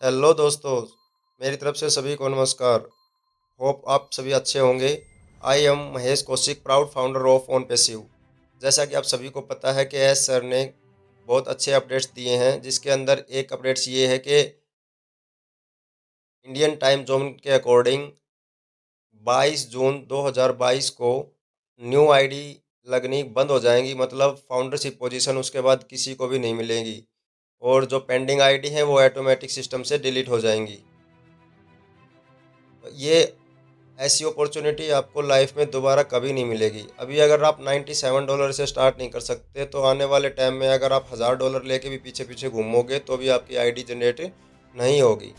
Hello दोस्तों, मेरी तरफ से सभी को नमस्कार। होप आप सभी अच्छे होंगे। I am Mahesh Kaushik, proud founder of on passive. जैसा कि आप सभी को पता है कि एस सर ने बहुत अच्छे अपडेट्स दिए हैं, जिसके अंदर एक अपडेट्स ये है कि इंडियन टाइम जोन के अकॉर्डिंग 22 जून 2022 को न्यू आईडी लगनी बंद हो जाएंगी। मतलब फाउंडरशिप पोजीशन उसके बाद किसी को भी नहीं मिलेगी, और जो पेंडिंग आईडी है वो ऑटोमेटिक सिस्टम से डिलीट हो जाएंगी। ये ऐसी अपॉर्चुनिटी आपको लाइफ में दोबारा कभी नहीं मिलेगी। अभी अगर आप $97 से स्टार्ट नहीं कर सकते, तो आने वाले टाइम में अगर आप $1000 लेके भी पीछे पीछे घूमोगे तो भी आपकी आईडी जनरेट नहीं होगी।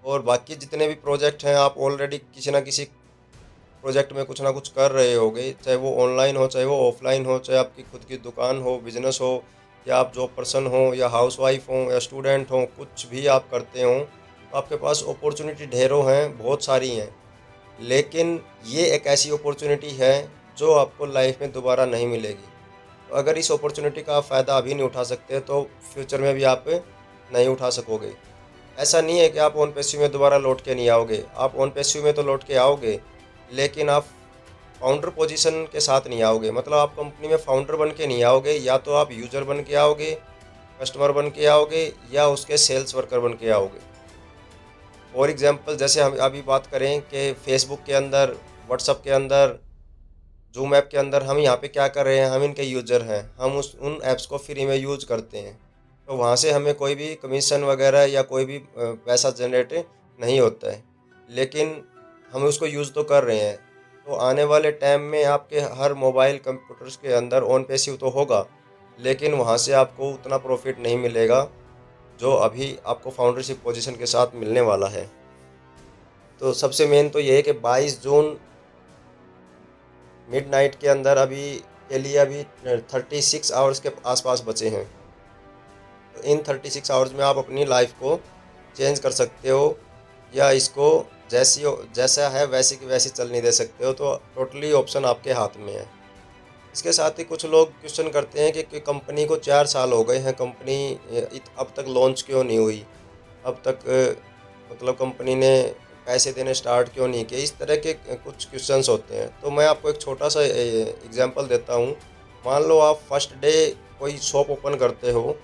और बाकी जितने भी प्रोजेक्ट हैं, आप ऑलरेडी किसी ना किसी प्रोजेक्ट में कुछ ना कुछ कर रहे होगे, चाहे वो ऑनलाइन हो, चाहे वो ऑफलाइन हो, चाहे आपकी खुद की दुकान हो, बिजनेस हो, या आप जॉब पर्सन हो, या हाउस वाइफ हो, या स्टूडेंट हो, कुछ भी आप करते हो, तो आपके पास अपॉर्चुनिटी ढेरों हैं, बहुत सारी हैं। लेकिन ये एक ऐसी अपॉर्चुनिटी है जो आपको लाइफ में दोबारा नहीं मिलेगी। तो अगर इस अपॉर्चुनिटी का आप फ़ायदा अभी नहीं उठा सकते, तो फ्यूचर में भी आप नहीं उठा सकोगे। ऐसा नहीं है कि आप ऑन पैसिव में दोबारा लौट के नहीं आओगे, आप ऑन पैसिव में तो लौट के आओगे, लेकिन आप फाउंडर पोजीशन के साथ नहीं आओगे। मतलब आप कंपनी में फाउंडर बन के नहीं आओगे, या तो आप यूजर बन के आओगे, कस्टमर बन के आओगे, या उसके सेल्स वर्कर बन के आओगे। फॉर एग्जांपल, जैसे हम अभी बात करें कि फेसबुक के अंदर, व्हाट्सएप के अंदर, जूम ऐप के अंदर हम यहाँ पे क्या कर रहे हैं, हम इनके यूजर हैं, हम उस उन ऐप्स को फ्री में यूज करते हैं। तो वहाँ से हमें कोई भी कमीशन वगैरह या कोई भी पैसा जनरेट नहीं होता है, लेकिन हम उसको यूज़ तो कर रहे हैं। तो आने वाले टाइम में आपके हर मोबाइल कंप्यूटर्स के अंदर ऑन पैसिव तो होगा, लेकिन वहाँ से आपको उतना प्रॉफिट नहीं मिलेगा जो अभी आपको फाउंडरशिप पोजीशन के साथ मिलने वाला है। तो सबसे मेन तो ये है कि 22 जून मिडनाइट के अंदर अभी के लिए अभी 36 आवर्स के आसपास बचे हैं। तो इन 36 आवर्स में आप अपनी लाइफ को चेंज कर सकते हो, या इसको जैसा है वैसे की वैसी चलने दे सकते हो। तो टोटली ऑप्शन आपके हाथ में है। इसके साथ ही कुछ लोग क्वेश्चन करते हैं कि कंपनी को 4 साल हो गए हैं, कंपनी अब तक लॉन्च क्यों नहीं हुई, अब तक मतलब कंपनी ने पैसे देने स्टार्ट क्यों नहीं किए। इस तरह के कुछ क्वेश्चंस होते हैं। तो मैं आपको एक छोटा सा एग्जांपल देता हूँ। मान लो आप फर्स्ट डे कोई शॉप ओपन करते हो।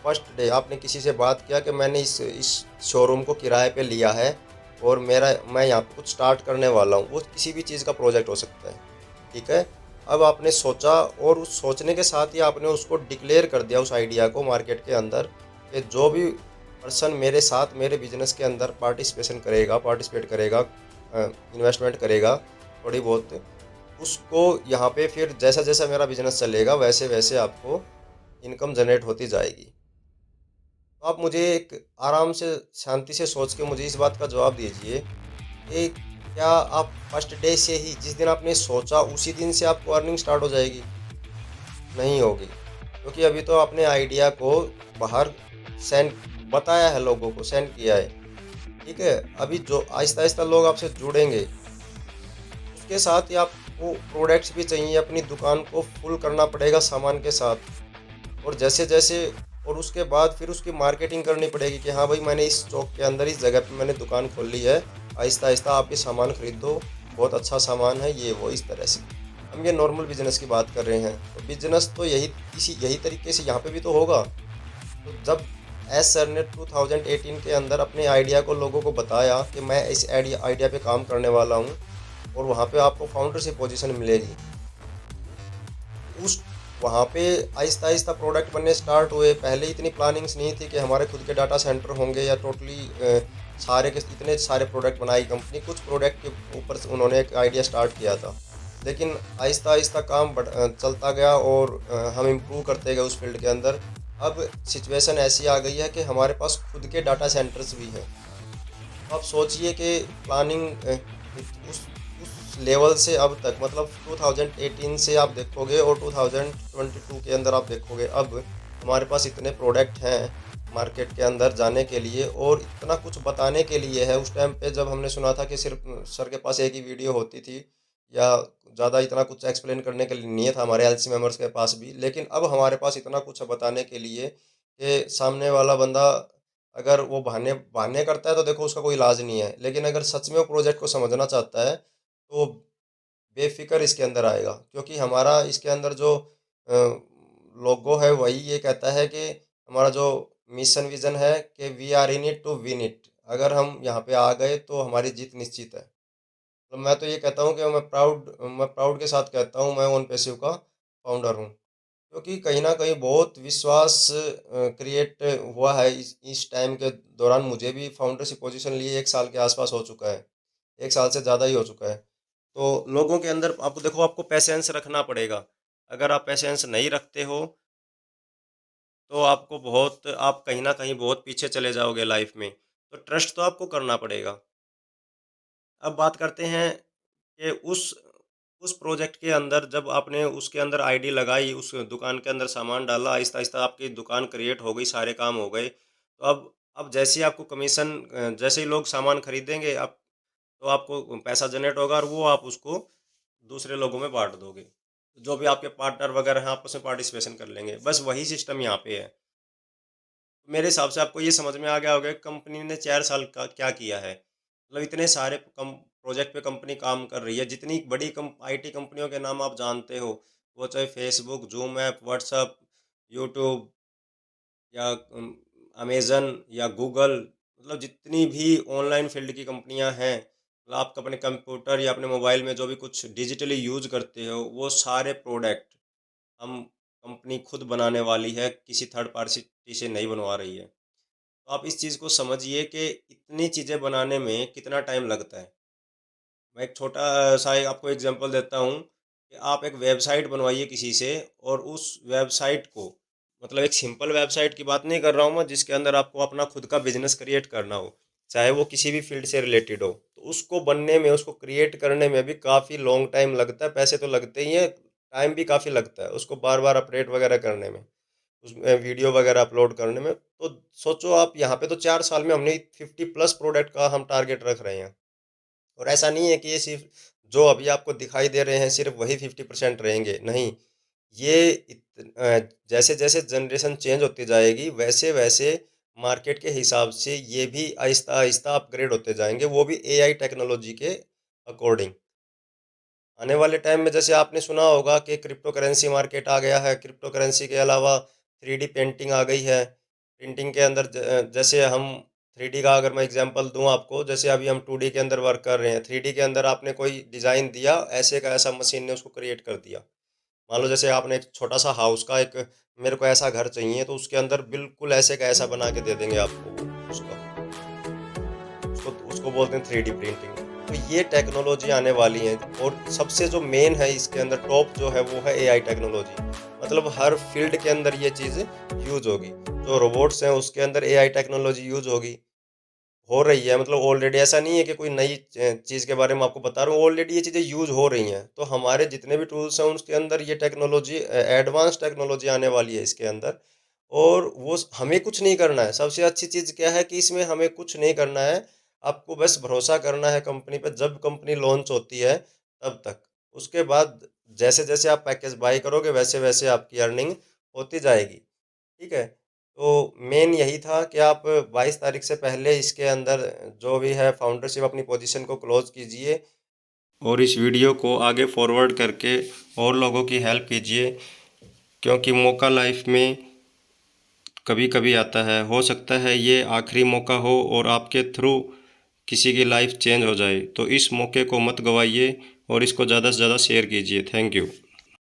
फर्स्ट डे आपने किसी से बात किया कि मैंने इस शोरूम को किराए पे लिया है, और मैं यहाँ पे कुछ स्टार्ट करने वाला हूँ। वो किसी भी चीज़ का प्रोजेक्ट हो सकता है, ठीक है। अब आपने सोचा, और उस सोचने के साथ ही आपने उसको डिक्लेयर कर दिया, उस आइडिया को मार्केट के अंदर, कि जो भी पर्सन मेरे साथ मेरे बिजनेस के अंदर पार्टिसिपेट करेगा, इन्वेस्टमेंट करेगा थोड़ी बहुत, उसको यहाँ पे फिर जैसा जैसा मेरा बिजनेस चलेगा वैसे वैसे आपको इनकम जनरेट होती जाएगी। तो आप मुझे एक आराम से, शांति से सोच के मुझे इस बात का जवाब दीजिए कि क्या आप फर्स्ट डे से ही, जिस दिन आपने सोचा उसी दिन से आपको अर्निंग स्टार्ट हो जाएगी? नहीं होगी, क्योंकि अभी तो आपने आइडिया को बाहर सेंड बताया है, लोगों को सेंड किया है, ठीक है। अभी जो आहिस्ता आहिस्ता लोग आपसे जुड़ेंगे, उसके साथ ही आपको प्रोडक्ट्स भी चाहिए, अपनी दुकान को फुल करना पड़ेगा सामान के साथ। और जैसे जैसे, और उसके बाद फिर उसकी मार्केटिंग करनी पड़ेगी कि हाँ भाई, मैंने इस चौक के अंदर इस जगह पे मैंने दुकान खोल ली है, आहिस्ता आहिस्ता आप ये सामान खरीदो, बहुत अच्छा सामान है, ये वो इस तरह से। हम ये नॉर्मल बिजनेस की बात कर रहे हैं, तो बिजनेस तो यही तरीके से यहाँ पे भी तो होगा। तो जब एस सर ने 2018 के अंदर अपने आइडिया को लोगों को बताया कि मैं इस आइडिया आइडिया पे काम करने वाला हूँ, और वहाँ पे आपको फाउंडरशिप पोजीशन मिलेगी, उस वहाँ पे आहिस्ता आहिस्ता प्रोडक्ट बनने स्टार्ट हुए। पहले इतनी प्लानिंग्स नहीं थी कि हमारे खुद के डाटा सेंटर होंगे, या टोटली सारे के इतने सारे प्रोडक्ट बनाई कंपनी। कुछ प्रोडक्ट के ऊपर से उन्होंने एक आइडिया स्टार्ट किया था, लेकिन आहिस्ता आहिस्ता काम चलता गया, और हम इम्प्रूव करते गए उस फील्ड के अंदर। अब सिचुएशन ऐसी आ गई है कि हमारे पास खुद के डाटा सेंटर्स भी हैं। तो आप सोचिए कि प्लानिंग उस उस लेवल से अब तक, मतलब 2018 से आप देखोगे और 2022 के अंदर आप देखोगे, अब हमारे पास इतने प्रोडक्ट हैं मार्केट के अंदर जाने के लिए, और इतना कुछ बताने के लिए है। उस टाइम पे जब हमने सुना था कि सिर्फ सर के पास एक ही वीडियो होती थी, या ज़्यादा इतना कुछ एक्सप्लेन करने के लिए नहीं था हमारे एलसी मेंबर्स के पास भी, लेकिन अब हमारे पास इतना कुछ है बताने के लिए कि सामने वाला बंदा अगर वो बहाने बहाने करता है तो देखो उसका कोई इलाज नहीं है, लेकिन अगर सच में वो प्रोजेक्ट को समझना चाहता है तो बेफिक्र इसके अंदर आएगा, क्योंकि हमारा इसके अंदर जो लोगो है वही ये कहता है कि हमारा जो मिशन विजन है कि we are in it to win it. अगर हम यहाँ पे आ गए तो हमारी जीत निश्चित है। तो मैं तो ये कहता हूँ कि मैं प्राउड के साथ कहता हूँ मैं ओन पैसिव का फाउंडर हूँ, क्योंकि कहीं ना कहीं बहुत विश्वास क्रिएट हुआ है इस टाइम के दौरान। मुझे भी फाउंडरशिप पोजीशन लिए 1 साल के आसपास हो चुका है, 1 साल से ज़्यादा ही हो चुका है। तो लोगों के अंदर आपको देखो, आपको पैसेंस रखना पड़ेगा। अगर आप पैसेंस नहीं रखते हो तो आपको बहुत आप कहीं ना कहीं बहुत पीछे चले जाओगे लाइफ में। तो ट्रस्ट तो आपको करना पड़ेगा। अब बात करते हैं कि उस प्रोजेक्ट के अंदर जब आपने उसके अंदर आईडी लगाई, उस दुकान के अंदर सामान डाला, आहिस्ता-आहिस्ता आपकी दुकान क्रिएट हो गई, सारे काम हो गए। तो अब जैसे ही आपको कमीशन जैसे ही लोग सामान खरीदेंगे, आप तो आपको पैसा जनरेट होगा और वो आप उसको दूसरे लोगों में बाँट दोगे। जो भी आपके पार्टनर वगैरह हैं, आपस में पार्टिसिपेशन कर लेंगे। बस वही सिस्टम यहाँ पे है। मेरे हिसाब से आपको ये समझ में आ गया होगा कि कंपनी ने 4 साल का क्या किया है। मतलब इतने सारे कम प्रोजेक्ट पे कंपनी काम कर रही है। जितनी बड़ी आईटी कंपनियों के नाम आप जानते हो, वो चाहे Facebook, zoom app, WhatsApp, YouTube या अमेज़न या गूगल, मतलब जितनी भी ऑनलाइन फ़ील्ड की कंपनियाँ हैं, मतलब आप अपने कंप्यूटर या अपने मोबाइल में जो भी कुछ डिजिटली यूज़ करते हो, वो सारे प्रोडक्ट हम कंपनी खुद बनाने वाली है, किसी थर्ड पार्टी से नहीं बनवा रही है। तो आप इस चीज़ को समझिए कि इतनी चीज़ें बनाने में कितना टाइम लगता है। मैं एक छोटा-सा आपको एग्ज़ाम्पल देता हूँ कि आप एक वेबसाइट बनवाइए किसी से, और उस वेबसाइट को, मतलब एक सिंपल वेबसाइट की बात नहीं कर रहा हूँ मैं, जिसके अंदर आपको अपना खुद का बिज़नेस क्रिएट करना हो, चाहे वो किसी भी फ़ील्ड से रिलेटेड हो। तो उसको बनने में, उसको क्रिएट करने में भी काफ़ी लॉन्ग टाइम लगता है, पैसे तो लगते ही हैं, टाइम भी काफ़ी लगता है, उसको बार-बार अपडेट वगैरह करने में, उसमें वीडियो वगैरह अपलोड करने में। तो सोचो आप, यहाँ पे तो 4 साल में हमने 50 प्लस प्रोडक्ट का हम टारगेट रख रहे हैं। और ऐसा नहीं है कि ये सिर्फ जो अभी आपको दिखाई दे रहे हैं सिर्फ वही 50% रहेंगे, नहीं। ये जैसे-जैसे जनरेशन चेंज होती जाएगी, वैसे-वैसे मार्केट के हिसाब से ये भी आहिस्ता-आहिस्ता अपग्रेड होते जाएँगे, वो भी एआई टेक्नोलॉजी के अकॉर्डिंग। आने वाले टाइम में जैसे आपने सुना होगा कि क्रिप्टो करेंसी मार्केट आ गया है, क्रिप्टो करेंसी के अलावा 3D पेंटिंग आ गई है। प्रिंटिंग के अंदर जैसे हम 3D का अगर मैं एग्जांपल दूँ आपको, जैसे अभी हम 2D के अंदर वर्क कर रहे हैं, 3D के अंदर आपने कोई डिज़ाइन दिया, ऐसे का ऐसा मशीन ने उसको क्रिएट कर दिया। मान लो जैसे आपने एक छोटा-सा हाउस का एक, मेरे को ऐसा घर चाहिए, तो उसके अंदर बिल्कुल ऐसे का ऐसा बना के दे देंगे आपको वो उसका। उसको उसको बोलते हैं 3D प्रिंटिंग। तो ये टेक्नोलॉजी आने वाली है, और सबसे जो मेन है इसके अंदर टॉप जो है वो है एआई टेक्नोलॉजी। मतलब हर फील्ड के अंदर ये चीज़ यूज़ होगी। जो रोबोट्स हैं उसके अंदर एआई टेक्नोलॉजी यूज़ होगी, हो रही है, मतलब ऑलरेडी। ऐसा नहीं है कि कोई नई चीज़ के बारे में आपको बता रहा हूँ, ऑलरेडी ये चीज़ें यूज़ हो रही हैं। तो हमारे जितने भी टूल्स हैं उसके अंदर ये टेक्नोलॉजी एडवांस टेक्नोलॉजी आने वाली है इसके अंदर। और वो हमें कुछ नहीं करना है। सबसे अच्छी चीज़ क्या है कि इसमें हमें कुछ नहीं करना है। आपको बस भरोसा करना है कंपनी पे, जब कंपनी लॉन्च होती है तब तक। उसके बाद जैसे-जैसे आप पैकेज बाय करोगे, वैसे-वैसे आपकी अर्निंग होती जाएगी। ठीक है? तो मेन यही था कि आप 22 तारीख से पहले इसके अंदर जो भी है फाउंडरशिप अपनी पोजीशन को क्लोज़ कीजिए, और इस वीडियो को आगे फॉरवर्ड करके और लोगों की हेल्प कीजिए, क्योंकि मौका लाइफ में कभी-कभी आता है। हो सकता है ये आखिरी मौका हो और आपके थ्रू किसी की लाइफ चेंज हो जाए। तो इस मौके को मत गवाइए और इसको ज़्यादा से ज़्यादा शेयर कीजिए। Thank you.